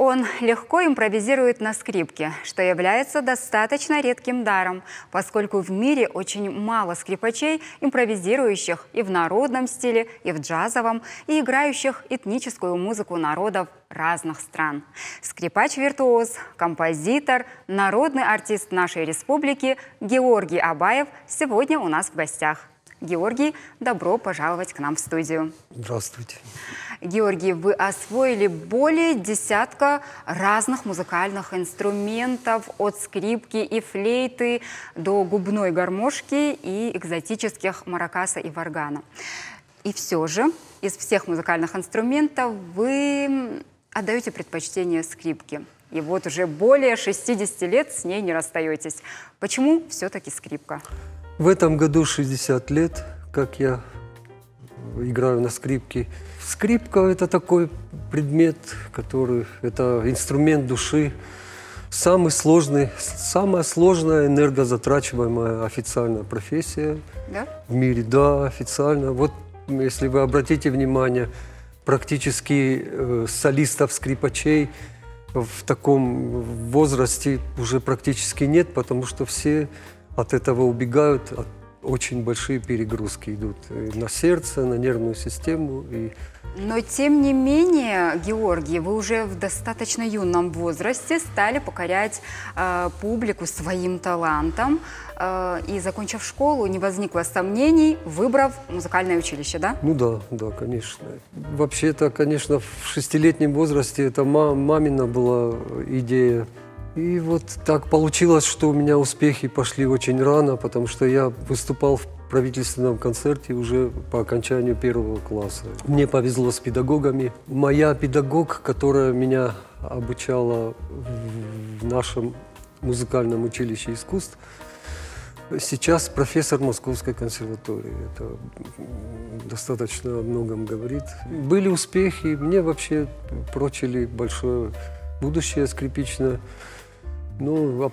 Он легко импровизирует на скрипке, что является достаточно редким даром, поскольку в мире очень мало скрипачей, импровизирующих и в народном стиле, и в джазовом, и играющих этническую музыку народов разных стран. Скрипач-виртуоз, композитор, народный артист нашей республики Георгий Абаев сегодня у нас в гостях. Георгий, добро пожаловать к нам в студию. Здравствуйте. Георгий, вы освоили более десятка разных музыкальных инструментов, от скрипки и флейты до губной гармошки и экзотических маракаса и варгана. И все же из всех музыкальных инструментов вы отдаете предпочтение скрипке. И вот уже более 60 лет с ней не расстаетесь. Почему все-таки скрипка? В этом году 60 лет, как я играю на скрипке. Скрипка – это такой предмет, это инструмент души. Самая сложная, энергозатрачиваемая официальная профессия в мире. Да, официально. Вот если вы обратите внимание, практически солистов-скрипачей в таком возрасте уже практически нет, потому что все от этого убегают, очень большие перегрузки идут на сердце, на нервную систему. Но тем не менее, Георгий, вы уже в достаточно юном возрасте стали покорять публику своим талантом. И, закончив школу, не возникло сомнений, выбрав музыкальное училище, да? Ну да, конечно. Вообще-то, конечно, в 6-летнем возрасте это мамина была идея. И вот так получилось, что у меня успехи пошли очень рано, потому что я выступал в правительственном концерте уже по окончанию 1 класса. Мне повезло с педагогами. Моя педагог, которая меня обучала в нашем музыкальном училище искусств, сейчас профессор Московской консерватории. Это достаточно о многом говорит. Были успехи, мне вообще прочили большое будущее скрипичное. Ну,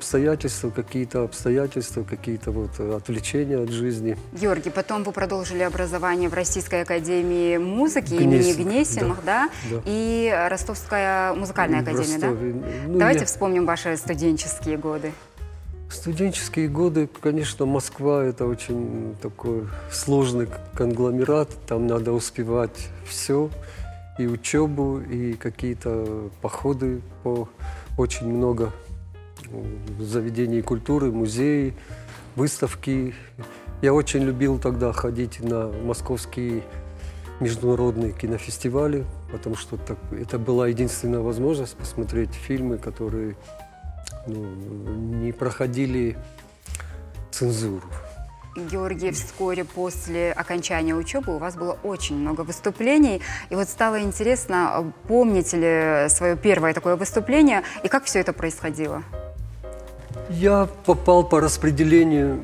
какие-то вот отвлечения от жизни. Георгий, потом вы продолжили образование в Российской академии музыки имени Гнесиных, да? И Ростовская музыкальная академия, да? Давайте вспомним ваши студенческие годы. Студенческие годы, конечно, Москва – это очень такой сложный конгломерат. Там надо успевать все, и учебу, и какие-то походы по очень много заведений культуры, музеи, выставки. Я очень любил тогда ходить на московские международные кинофестивали, потому что это была единственная возможность посмотреть фильмы, которые не проходили цензуру. Георгий, вскоре после окончания учебы у вас было очень много выступлений. И вот стало интересно, помните ли свое первое такое выступление и как все это происходило? Я попал по распределению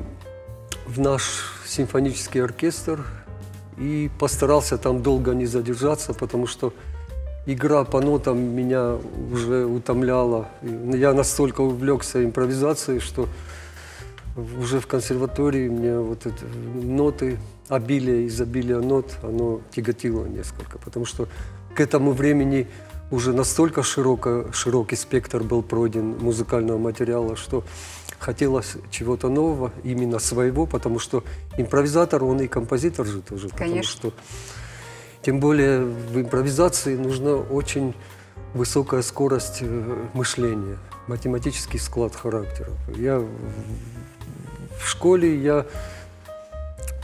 в наш симфонический оркестр и постарался там долго не задержаться, потому что игра по нотам меня уже утомляла. Я настолько увлекся импровизацией, что уже в консерватории мне вот эти ноты, изобилие нот, оно тяготило несколько, потому что к этому времени уже настолько широкий спектр был пройден музыкального материала, что хотелось чего-то нового, именно своего, потому что импровизатор, он и композитор же тоже. Потому что, тем более в импровизации нужна очень высокая скорость мышления, математический склад характера. В школе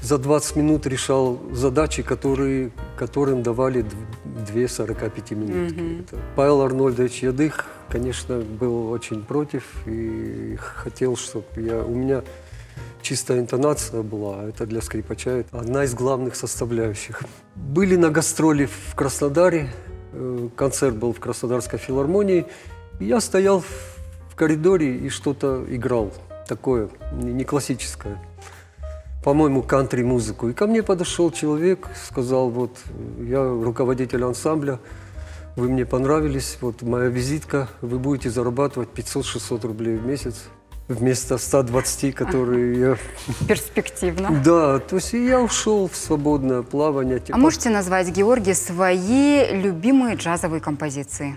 за 20 минут решал задачи, которым давали 2 45-минутки. Павел Арнольдович Ядых, конечно, был очень против и хотел, чтобы у меня чистая интонация была. Это для скрипача одна из главных составляющих. Были на гастроли в Краснодаре, концерт был в Краснодарской филармонии. И я стоял в коридоре и что-то играл, такое, не классическое. По-моему, кантри-музыку. И ко мне подошел человек, сказал, вот, я руководитель ансамбля, вы мне понравились, вот моя визитка, вы будете зарабатывать 500-600 рублей в месяц. вместо 120, которые я... Перспективно. Да, то есть я ушел в свободное плавание. А можете назвать, Георгий, свои любимые джазовые композиции?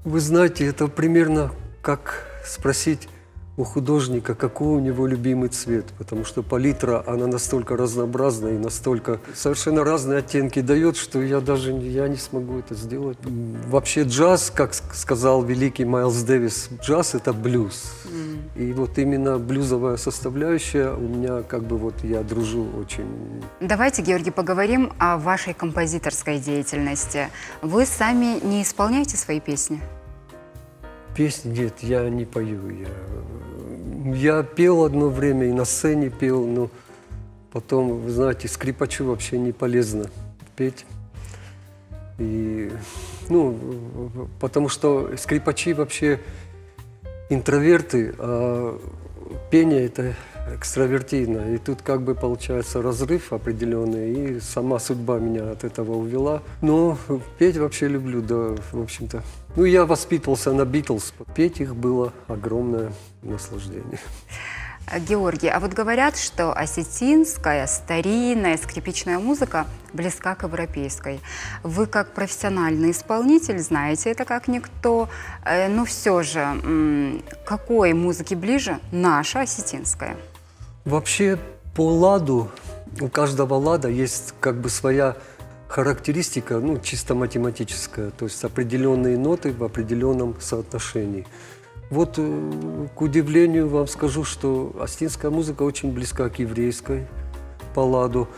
Вы знаете, это примерно как спросить у художника, какой у него любимый цвет, потому что палитра, она настолько разнообразна и настолько совершенно разные оттенки дает, что я не смогу это сделать. Вообще джаз, как сказал великий Майлз Дэвис, джаз – это блюз. И вот именно блюзовая составляющая у меня, как бы вот я дружу очень. Давайте, Георгий, поговорим о вашей композиторской деятельности. Вы сами не исполняете свои песни? Песни нет, я не пою. Я пел одно время и на сцене пел, но потом, вы знаете, скрипачу вообще не полезно петь. И, потому что скрипачи вообще интроверты, а пение – это экстравертивно. И тут как бы получается разрыв определенный, и сама судьба меня от этого увела. Но петь вообще люблю, да, в общем-то. Я воспитывался на Битлз. Петь их было огромное наслаждение. Георгий, а вот говорят, что осетинская, старинная скрипичная музыка близка к европейской. Вы как профессиональный исполнитель знаете это как никто. Но все же, какой музыке ближе наша осетинская? Вообще по ладу, у каждого лада есть как бы своя характеристика, чисто математическая, то есть определенные ноты в определенном соотношении. Вот, к удивлению вам скажу, что осетинская музыка очень близка к еврейской по ладу.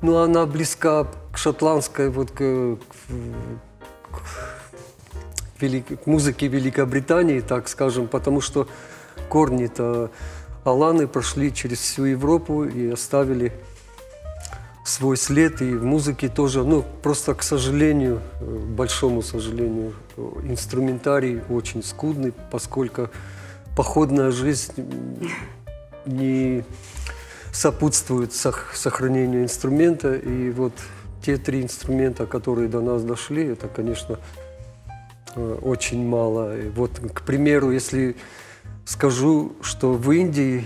Но она близка к шотландской, вот, к музыке Великобритании, так скажем, потому что корни-то аланы прошли через всю Европу и оставили свой след, и в музыке тоже, просто, к сожалению, большому сожалению, инструментарий очень скудный, поскольку походная жизнь не сопутствует сохранению инструмента, и вот те 3 инструмента, которые до нас дошли, это, конечно, очень мало. И вот, к примеру, если скажу, что в Индии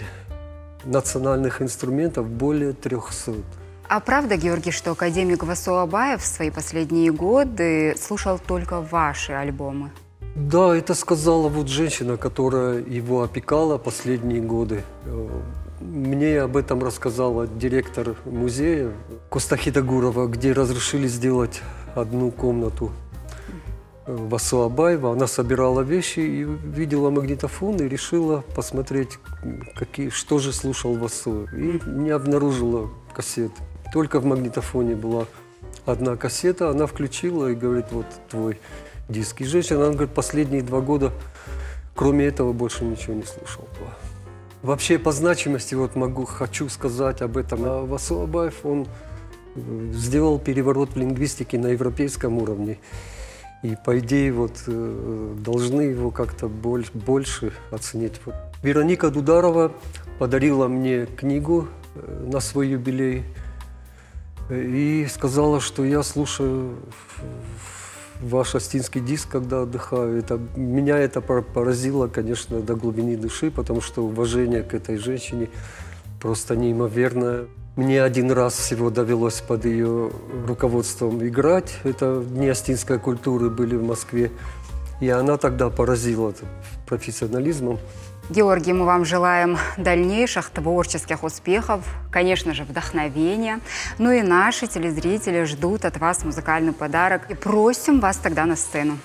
национальных инструментов более 300. А правда, Георгий, что академик Васо Абаев в свои последние годы слушал только ваши альбомы? Да, это сказала вот женщина, которая его опекала последние годы. Мне об этом рассказала директор музея Костахидагурова, где разрешили сделать одну комнату Васо Абаева. Она собирала вещи и видела магнитофон и решила посмотреть, что же слушал Васо. И не обнаружила кассет. Только в магнитофоне была одна кассета, она включила и говорит, вот твой диск. И женщина, она говорит, последние 2 года, кроме этого, больше ничего не слушал. Вообще по значимости, хочу сказать об этом. А Васо Абаев, он сделал переворот в лингвистике на европейском уровне. И по идее, должны его как-то больше оценить. Вероника Дударова подарила мне книгу на свой юбилей и сказала, что я слушаю ваш осетинский диск, когда отдыхаю. Меня это поразило, конечно, до глубины души, потому что уважение к этой женщине просто неимоверное. Мне 1 раз всего довелось под ее руководством играть. Это Дни осетинской культуры были в Москве. И она тогда поразила профессионализмом. Георгий, мы вам желаем дальнейших творческих успехов, конечно же, вдохновения. И наши телезрители ждут от вас музыкальный подарок. И просим вас тогда на сцену.